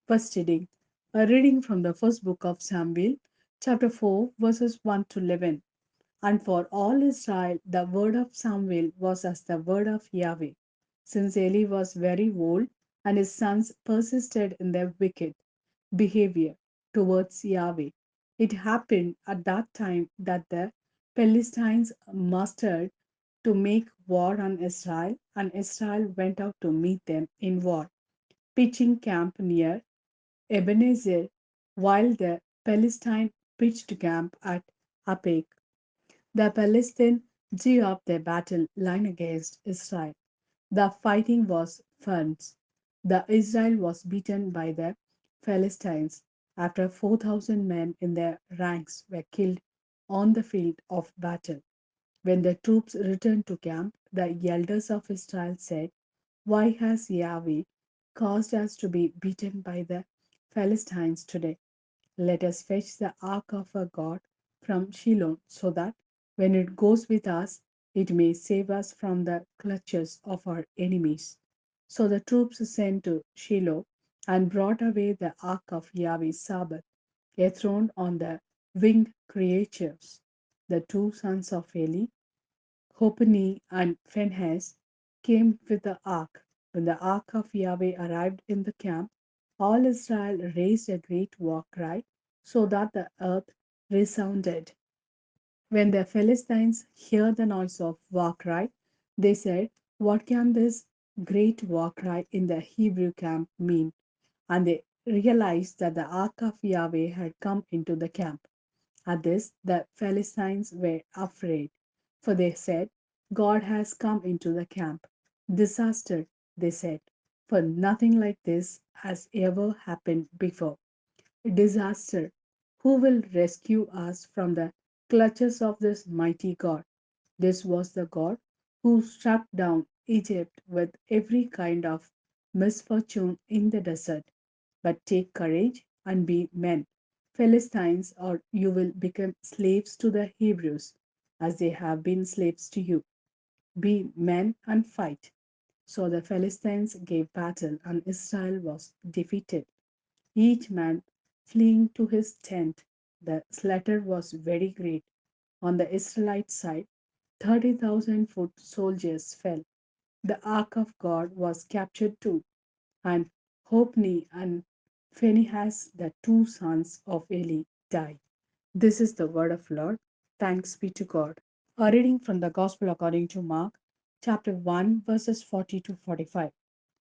First reading. A reading from the first book of Samuel, chapter 4, verses 1 to 11. And for all Israel, the word of Samuel was as the word of Yahweh. Since Eli was very old, and his sons persisted in their wicked behavior towards Yahweh, it happened at that time that the Philistines mustered to make war on Israel, and Israel went out to meet them in war, pitching camp near Ebenezer, while the Philistine pitched camp at Aphek. The Philistines drew up their battle line against Israel. The fighting was fierce. The Israel was beaten by the Philistines after 4,000 men in their ranks were killed on the field of battle. When the troops returned to camp, the elders of Israel said, "Why has Yahweh caused us to be beaten by the Philistines today? Let us fetch the ark of our God from Shiloh, so that when it goes with us, it may save us from the clutches of our enemies." So the troops sent to Shiloh and brought away the ark of Yahweh's Sabbath, a throne on the winged creatures. The two sons of Eli, Hophni and Phinehas, came with the ark. When the ark of Yahweh arrived in the camp, all Israel raised a great war cry, so that the earth resounded. When the Philistines heard the noise of war cry, they said, "What can this great war cry in the Hebrew camp mean?" And they realized that the ark of Yahweh had come into the camp. At this, the Philistines were afraid, for they said, "God has come into the camp." "Disaster," they said, "for nothing like this has ever happened before." Disaster. Who will rescue us from the clutches of this mighty God? This was the God who struck down Egypt with every kind of misfortune in the desert. But take courage and be men, Philistines, or you will become slaves to the Hebrews, as they have been slaves to you. Be men and fight. So the Philistines gave battle, and Israel was defeated, each man fleeing to his tent. The slaughter was very great. On the Israelite side, 30,000 foot soldiers fell. The ark of God was captured too, and Hophni and Phinehas, the two sons of Eli, died. This is the word of Lord. Thanks be to God. A reading from the Gospel according to Mark, chapter 1, verses 40 to 45.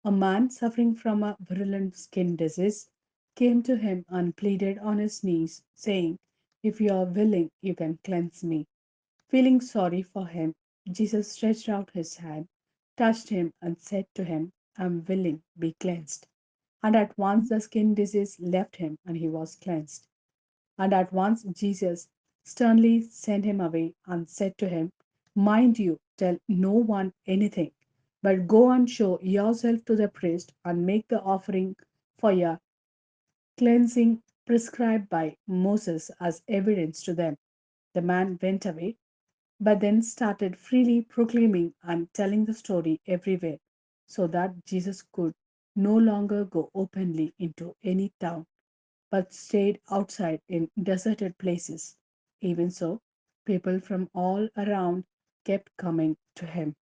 A man suffering from a virulent skin disease came to him and pleaded on his knees, saying, "If you are willing, you can cleanse me." Feeling sorry for him, Jesus stretched out his hand, touched him, and said to him, "I am willing, be cleansed." And at once the skin disease left him, and he was cleansed. And at once Jesus sternly sent him away and said to him, "Mind you, tell no one anything, but go and show yourself to the priest and make the offering for your cleansing prescribed by Moses as evidence to them." The man went away, but then started freely proclaiming and telling the story everywhere, so that Jesus could no longer go openly into any town, but stayed outside in deserted places. Even so, people from all around kept coming to him.